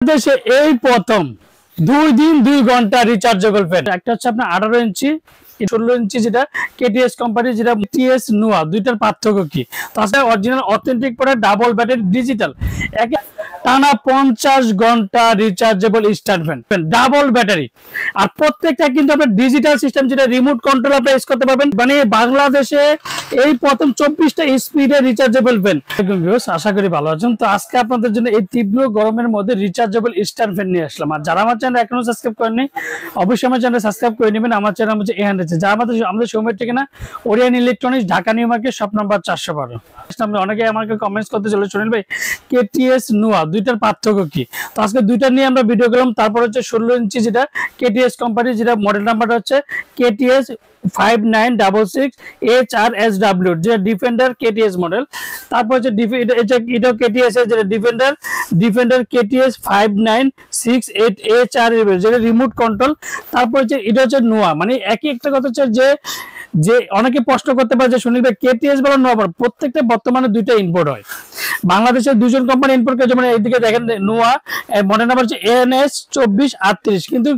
দেশে এই প্রথম 2 দিন 2 ঘন্টা রিচার্জেবল ফ্যান। একটা হচ্ছে আপনার 18 ইঞ্চি, 16 ইঞ্চি, যেটা কেটিএস কোম্পানি, যেটা টিএস নোয়া, দুইটার পার্থক্য কি? তাছাড়া original authentic product, double battery, digital, টানা 50 ঘন্টা rechargeable stand fan, double battery. আর প্রত্যেকটা কিন্তু আপনার ডিজিটাল সিস্টেম, যেটা রিমোট কন্ট্রোল আপনি ইউজ করতে পারবেন। মানে বাংলাদেশে এই প্রথম 24টা স্পিডের রিচার্জেবল ফ্যান। আশা করি ভালো আছেন। তো আজকে আপনাদের জন্য এই তীব্র গরমের মধ্যে রিচার্জেবল স্ট্যান্ড ফ্যান নিয়ে আসলাম। আর যারা আমার চ্যানেল এখনো সাবস্ক্রাইব করেননি, অবশ্যই আমার চ্যানেল সাবস্ক্রাইব করে নেবেন। আমার চ্যানেল হচ্ছে এহান্ডেছে, যা আমাদের শোরুমের ঠিকানা Orion electronics, Dhaka new market, shop number 412। অনেকে আমাকে কমেন্টস করতে চলে, শুনেন ভাই কেটিএস নোয়া দুইটার পার্থক্য কি? তো আজকে দুইটা নিয়ে আমরা ভিডিও করলাম। তারপর হচ্ছে 16 ইঞ্চি, যেটা কেটিএস কোম্পানি, যেটা মডেল নাম্বারটা হচ্ছে কেটিএস 5966 HRSW, যেটা ডিফেন্ডার কেটিএস মডেল। তারপর হচ্ছে এটা কেটিএস এর যেটা ডিফেন্ডার কেটিএস 5968 HR, যেটা রিমোট কন্ট্রোল। তারপর হচ্ছে এটা হচ্ছে নোয়া। মানে একই একটা কথা হচ্ছে যে অনেকে প্রশ্ন করতে পারে যে সুনীল ভাই কেটিএস বলো নোয়া, প্রত্যেকটা বর্তমানে দুইটা ইম্পোর্ট হয়। বাংলাদেশের দুজন কোম্পানি ইম্পোর্ট করে, যেমন এইদিকে দেখেন নোয়া, মডেল নাম্বার হচ্ছে ANS 2438, কিন্তু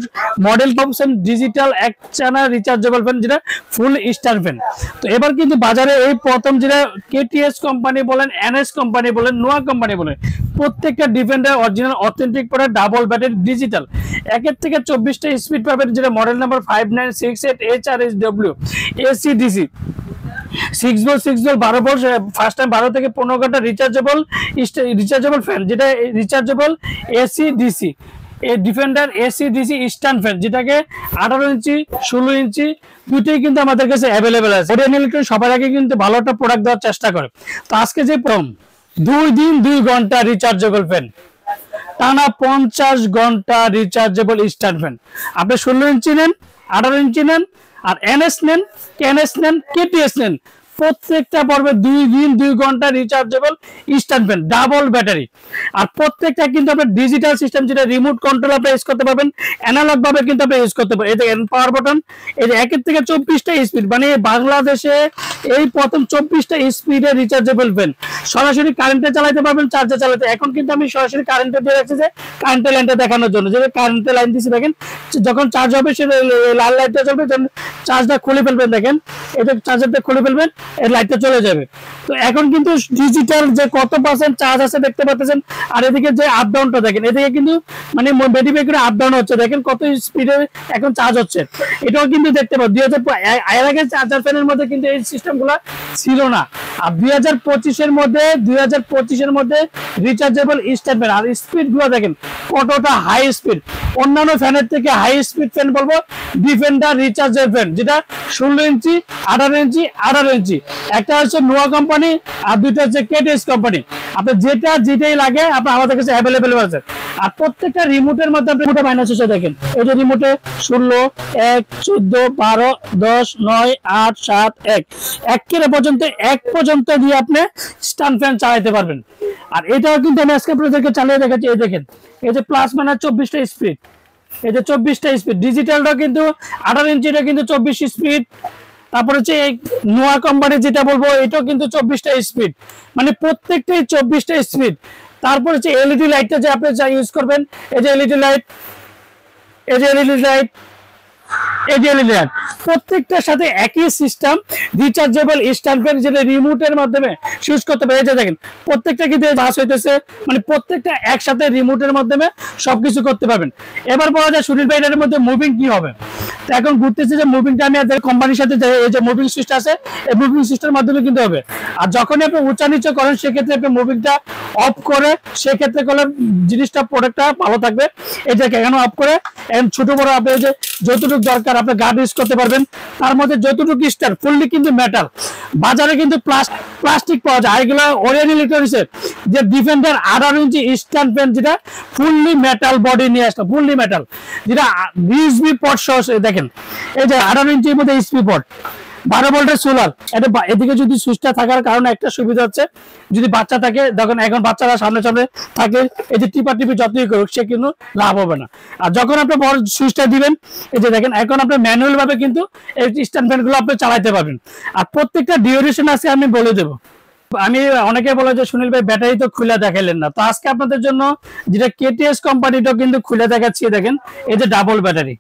মডেল পাচ্ছেন ডিজিটাল এক চানা রিচার্জেবল ফ্যান, যেটা ফুল স্টার ফ্যান। তো এবার কিন্তু বাজারে এই প্রথম, যেটা কেটিএস কোম্পানি বলেন, এনএস কোম্পানি বলেন, নোয়া কোম্পানি বলেন, প্রত্যেকটা defender original authentic product, double battery, digital, 1 থেকে 24টা স্পিড পাবেন, যেটা model number 5968 HRSW AC/DC 6 volt 12 volt, first time 12 থেকে 15 ঘন্টা রিচার্জেবল ফ্যান, যেটা রিচার্জেবল AC/DC, এই ডিফেন্ডার AC/DC স্ট্যান্ড ফ্যান, যেটাকে 18 ইঞ্চি 16 ইঞ্চি দুইটাই কিন্তু আমাদের কাছে অ্যাভেলেবেল আছে। ওরিয়ন ইলেকট্রনিক্স সবার আগে কিন্তু ভালো একটা প্রোডাক্ট দেওয়ার চেষ্টা করে। তো আজকে যে প্রথম 2 দিন 2 ঘন্টা রিচার্জেবল ফ্যান, টানা 50 ঘন্টা রিচার্জেবল স্ট্যান্ড ফ্যান। আপনি 16 ইঞ্চি নেন, 18 ইঞ্চি নেন, আর এনএস নেন, কেএনএস নেন, কেটিএস নেন, প্রত্যেকটা পর্বে 2 দিন 2 ঘন্টা rechargeable stand fan, double battery. আর প্রত্যেকটা কিন্তু আপনার ডিজিটাল সিস্টেম, যেটা রিমোট কন্ট্রোল আপনি ইউজ করতে পারবেন, অ্যানালগ ভাবে কিন্তু আপনি ইউজ করতে পারবেন। এই দেখেন পাওয়ার বাটন, এই যে 1 থেকে 24টা স্পিড। মানে বাংলাদেশে এই প্রথম 24টা স্পিডের রিচার্জেবল ফ্যান, সরাসরি কারেন্টে চালাতে পারবেন, চার্জে চালাতে। এখন কিন্তু আমি সরাসরি কারেন্টে দিয়ে রাখছি, যে কারেন্টের লাইনটা দেখানোর জন্য, যে কারেন্টের লাইন দিচ্ছি। দেখেন যখন চার্জ হবে, সে লাল লাইটটা জ্বলবে, যখন চার্জটা খুলে ফেলবেন, দেখেন এটা চার্জারটা খুলে ফেলবেন, এর লাইটটা চলে যাবে। তো এখন কিন্তু ডিজিটাল যে কত পার্সেন্ট চার্জ আছে দেখতে পাচ্ছেন। আর এদিকে যে আপ ডাউনটা দেখেন, এদিকে কিন্তু মানে ব্যাটারি ব্যাক করে আপ ডাউন হচ্ছে, দেখেন কত স্পিডে এখন চার্জ হচ্ছে, এটাও কিন্তু দেখতে পাবেন। 2000 এর আগে চার্জার ফ্যানের মধ্যে কিন্তু এই সিস্টেমগুলো ছিল না। আর 2025 এর মধ্যে রিচার্জেবল স্ট্যান্ড ফ্যান, আর স্পিড গুলো দেখেন কতটা হাই স্পিড। অন্যান্য ফ্যানের থেকে হাই স্পিড ফ্যান বলবো ডিফেন্ডার রিচার্জেবল ফ্যান, যেটা 16 ইঞ্চি, 18 ইঞ্চি, 18 ইঞ্চি। একটা হচ্ছে নোয়া কোম্পানি, আর দুইটা হচ্ছে কেটিএস কোম্পানি। আপনার যেটাই লাগে আপনার আমাদের কাছে অ্যাভেলেবেল আছে। আর প্রত্যেকটা রিমোটের মধ্যে আপনি রিমোটে মাইনাস হচ্ছে, দেখেন এই যে রিমোটে 16, 1, 14, 12, 10, 9, 8, 7, 1 পর্যন্ত 1 পর্যন্ত দিয়ে আপনি স্ট্যান্ড ফ্যান চালাতে পারবেন। আর এটাও কিন্তু আমি আজকে আপনাদেরকে চালিয়ে দেখাচ্ছি। এই দেখেন, এই যে প্লাস মাইনাস 24টা স্পিড, এই যে 24টা স্পিড। ডিজিটালটা কিন্তু 18 ইঞ্চিটা কিন্তু 24 স্পিড। তারপর হচ্ছে নোয়া কোম্পানি যেটা বলবো, এটাও কিন্তু 24টা স্পিড, মানে প্রত্যেকটাই 24টা স্পিড। তারপর হচ্ছে এলইডি লাইটটা যে আপনি যা ইউজ করবেন, এই যে এলইডি লাইট, এই যে এলইডি লাইট, এই যে এলইডি লাইট, প্রত্যেকটার সাথে একই সিস্টেম, রিচার্জেবল স্ট্যান্ড ফ্যান, যেটা রিমোটের মাধ্যমে ইউজ করতে পারে। এই যে দেখেন প্রত্যেকটা কিন্তু বাস হইতেছে, মানে প্রত্যেকটা একসাথে রিমোটের মাধ্যমে সবকিছু করতে পারবেন। এবার বলা যায় সুনীল ভাই এর মধ্যে মুভিং কি হবে। তো এখন ঘুরতেছে যে মুভিংটা আমি কোম্পানির সাথে এই যে মুভিং সিস্টেম আছে, এই মুভিং সিস্টেমের মাধ্যমে কিন্তু হবে। আর যখনই আপনি উঁচা নিচে করেন, সেক্ষেত্রে আপনি মুভিংটা অফ করে, সেক্ষেত্রে করলে জিনিসটা প্রোডাক্টটা ভালো থাকবে। এটাকে এখানে অফ করে ছোট বড় আপনি যে যতটুকু দরকার আপনি গার্ড ইউজ করতে পারবেন। তার মধ্যে যতটুকু স্টার, ফুললি কিন্তু মেটাল। বাজারে কিন্তু প্লাস্টিক পাওয়া যায়, এগুলো ওরিয়ন ইলেকট্রনিক্সের যে ডিফেন্ডার 18 ইঞ্চি স্ট্যান্ড ফ্যান, যেটা ফুললি মেটাল বডি নিয়ে আসলো, ফুললি মেটাল, যেটা ইউএসবি পোর্ট সহ। দেখেন এই যে 18 ইঞ্চির মধ্যে ইউএসবি পোর্ট, 12 ভোল্টের সোলার। এটা এদিকে যদি সুইচটা থাকার কারণে একটা সুবিধা হচ্ছে, যদি বাচ্চা থাকে, দেখেন এখন বাচ্চারা সামনে থাকে, এই যে টিপি যতই করুক, সে কিন্তু লাভ হবে না। আর যখন আপনি বড় সুইচটা দিবেন, এই যে দেখেন এখন আপনি ম্যানুয়াল ভাবে কিন্তু এই স্ট্যান্ড ফ্যান গুলো আপনি চালাতে পারবেন। আর প্রত্যেকটা ডিউরেশন আছে আমি বলে দেবো। আমি অনেকে বলে যে সুনীল ভাই ব্যাটারি তো খুলে দেখাইলেন না, তো আজকে আপনাদের জন্য যেটা কেটিএস কোম্পানিটা কিন্তু খুলে দেখাচ্ছি। দেখেন এই যে ডাবল ব্যাটারি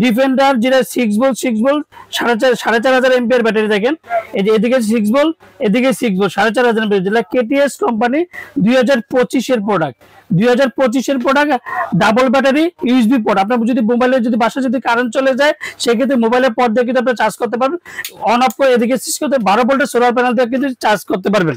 ডিফেন্ডার, যেটা 6 ভোল্ট 6 ভোল্ট 4500 এমপিআর ব্যাটারি। দেখেন এই যে এদিকে 6 ভোল্ট, এদিকে 6 ভোল্ট 4500 এমপিআর, যেটা কেটিএস কোম্পানি 2025 এর প্রোডাক্ট। 2025 এর product, double battery, USB port. আপনার যদি মোবাইলে যদি বাসায় যদি কারেন্ট চলে যায়, সেক্ষেত্রে মোবাইলের পর দিয়ে কিন্তু আপনি চার্জ করতে পারবেন, অন অফ করে এদিকে সুইচ করতে 12 ভোল্টের সোলার প্যানেল দিয়ে কিন্তু চার্জ করতে পারবেন।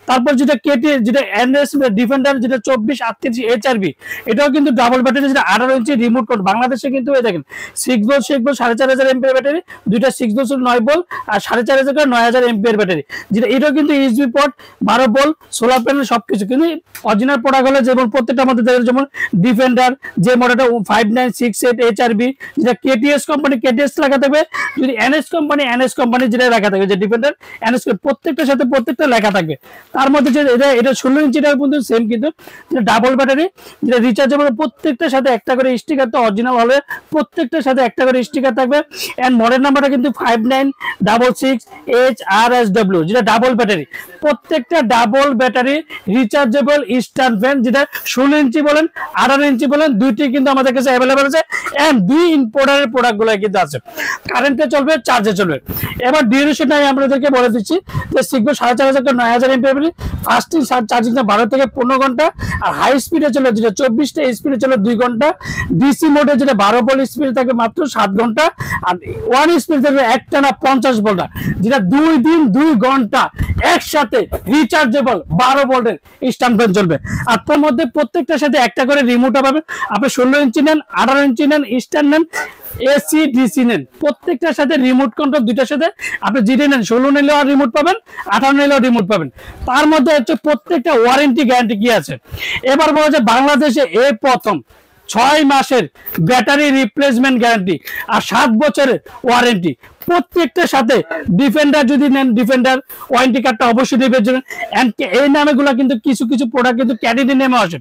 তারপর যেটা কেটি, যেটা এনএস ডিফেন্ডার, যেটা 2438 এইচআরবি, এটাও কিন্তু ডাবল ব্যাটারি, যেটা 18 ইঞ্চি রিমোট কন্ট্রোল। বাংলাদেশে কিন্তু এই দেখেন 6 ভোল্ট 4500 এমপিআর ব্যাটারি, দুইটা 6 ভোল্ট 9 ভোল্ট আর 4500 9000 এমপিআর ব্যাটারি, যেটা এটাও কিন্তু USB port, 12 volt solar panel সবকিছু কিন্তু অরিজিনাল প্রোডাক্ট হলে। যেমন প্রত্যেকটা মধ্যে দেখেন, যেমন ডিফেন্ডার যে মডেলটা 5968 এইচআরবি, যেটা কেটিএস কোম্পানি কেটিএস লেখা থাকবে, যদি এনএস কোম্পানি এনএস কোম্পানি যেটা লেখা থাকবে, যে ডিফেন্ডার এনএস প্রত্যেকটার সাথে প্রত্যেকটা লেখা থাকবে। তার মধ্যে যে এটা 16 ইঞ্চিটা কিন্তু সেম, কিন্তু যেটা ডাবল ব্যাটারি, যেটা রিচার্জেবল, প্রত্যেকটার সাথে একটা করে স্টিকার, তো অরিজিনাল হলে প্রত্যেকটার সাথে একটা করে স্টিকার থাকবে। এন্ড মডেল নাম্বারটা কিন্তু 5966HRSW, যেটা ডাবল ব্যাটারি। প্রত্যেকটা double battery rechargeable stand fan, যেটা 16 ইঞ্চি বলেন 18 ইঞ্চি বলেন, দুইটি কিন্তু আমাদের কাছে অ্যাভেলেবল আছে। এন্ড দুই ইম্পোর্টারের প্রোডাক্টগুলো কিন্তু আছে, কারেন্টে চলবে, চার্জে চলবে। এবার ডিউরেশনটা আমি আপনাদেরকে বলে দিচ্ছি যে শিখবে 4500 9000 এমপিআর, ফাস্টিং চার্জিং 12 থেকে 15 ঘন্টা, আর হাই স্পিডে চলে যেটা 24টা স্পিডে চলে 2 ঘন্টা, ডিসি মোডে যেটা 12 ভোল্ট স্পিড থাকে মাত্র 7 ঘন্টা, আর ওয়ান স্পিড থাকবে একটানা 50 ভোল্ট, যেটা 2 দিন 2 ঘন্টা একসাথে রিচার্জেবল 12 ভোল্টের স্ট্যান্ড ফ্যান চলবে। আর তার মধ্যে প্রত্যেকটার সাথে একটা করে রিমোট পাবেন। আপনি 16 ইঞ্চি নেন, 18 ইঞ্চি নেন, স্ট্যান্ড নেন, এসি ডিসি নেন, প্রত্যেকটার সাথে রিমোট কন্ট্রোল, দুইটার সাথে আপনি যেটা নেন 16 নিলেও আর রিমোট পাবেন, 18 নিলেও রিমোট পাবেন। তার মধ্যে হচ্ছে প্রত্যেকটা ওয়ারেন্টি গ্যারান্টি কি আছে। এবার বলা যায় বাংলাদেশে এই প্রথম 6 মাসের ব্যাটারি রিপ্লেসমেন্ট গ্যারান্টি আর 7 বছরের ওয়ারেন্টি প্রত্যেকটার সাথে। ডিফেন্ডার যদি নেন, ডিফেন্ডার ওয়ারেন্টি কার্ডটা অবশ্যই নেবেন। এই নামেগুলো কিন্তু কিছু কিছু প্রোডাক্ট কিন্তু ক্যানিডি নেমে আসে,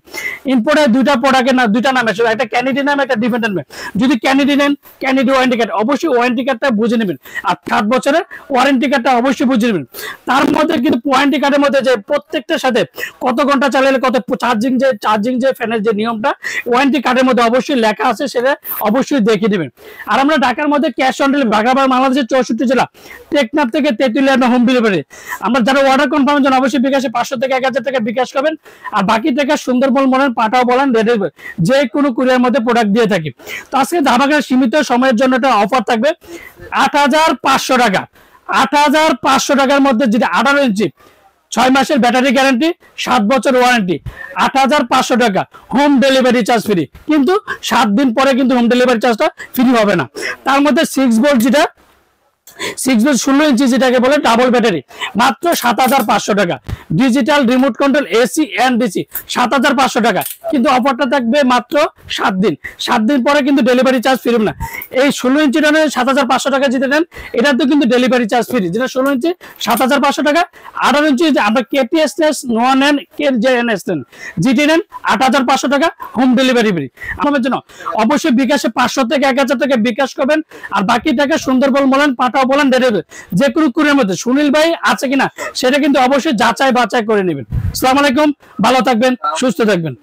ইম্পোর্টের দুইটা প্রোডাক্টের না দুইটা নাম আসে, একটা ক্যানিডি নাম, একটা ডিফেন্ডার নাম। যদি ক্যানিডি নেন, ক্যানিডি ওয়ারেন্টি কার্ড অবশ্যই ওয়ারেন্টি কার্ডটা বুঝে নেবেন, আর 7 বছরের ওয়ারেন্টি কার্ডটা অবশ্যই বুঝে নেবেন। তার মধ্যে কিন্তু ওয়ারেন্টি কার্ডের মধ্যে যে প্রত্যেকটার সাথে কত ঘন্টা চালালে কত চার্জিং যে ফ্যানের যে নিয়মটা ওয়ারেন্টি কার্ডের মধ্যে অবশ্যই লেখা আছে, সেটা অবশ্যই দেখে নেবেন। আর আমরা ঢাকার মধ্যে ক্যাশ অন ডেলিভারি, বাংলাদেশের 64 জেলা, টেকনাফ থেকে তেঁতুলিয়া হোম ডেলিভারি। আমরা যারা অর্ডার কনফার্মের জন্য অবশ্যই বিকাশে 500 থেকে 1000 টাকা বিকাশ করবেন, আর বাকি টাকা সুন্দরবন বলেন, পাঠাও বলেন, ডেলিভারি যে কোনো কুরিয়ার মধ্যে প্রোডাক্ট দিয়ে থাকি। তো আজকে ধামাকা সীমিত সময়ের জন্য একটা অফার থাকবে 8500 টাকা, 8500 টাকার মধ্যে, যেটা 18 ইঞ্চি 6 মাসের ব্যাটারি গ্যারান্টি, 7 বছর ওয়ারেন্টি, 8500 টাকা, হোম ডেলিভারি চার্জ ফ্রি। কিন্তু 7 দিন পরে কিন্তু হোম ডেলিভারি চার্জটা ফ্রি হবে না। তার মধ্যে 6 ভোল্ট, যেটা 6 ভোল্ট 16 ইঞ্চি যেটাকে বলে ডাবল ব্যাটারি, মাত্র 7500 টাকা। Digital remote control AC and DC 7500 টাকা। কিন্তু অফারটা থাকবে মাত্র 7 দিন, 7 দিন পরে কিন্তু ডেলিভারি চার্জ ফ্রি না। এই 16 ইঞ্চি নেন 7500 টাকা যেটা নেন, এটা তো কিন্তু ডেলিভারি চার্জ ফ্রি, যেটা 16 ইঞ্চি 7500 টাকা। 18 ইঞ্চি আমরা কেটিএস নোয়া নেন, কেজেএনএস নেন, জিটি নেন 8500 টাকা, হোম ডেলিভারি ফ্রি। আপনাদের জন্য অবশ্যই বিকাশে 500 থেকে 1000 টাকা বিকাশ করবেন, আর বাকি টাকা সুন্দরবন বলেন, পাঠাও বলেন, ডেলিভারি যে কোনো কুরিয়ার মধ্যে সুনীল ভাই আছে কিনা সেটা কিন্তু অবশ্যই যাচাই বাছাই করে নেবেন। আসসালামু আলাইকুম, ভালো থাকবেন, সুস্থ থাকবেন।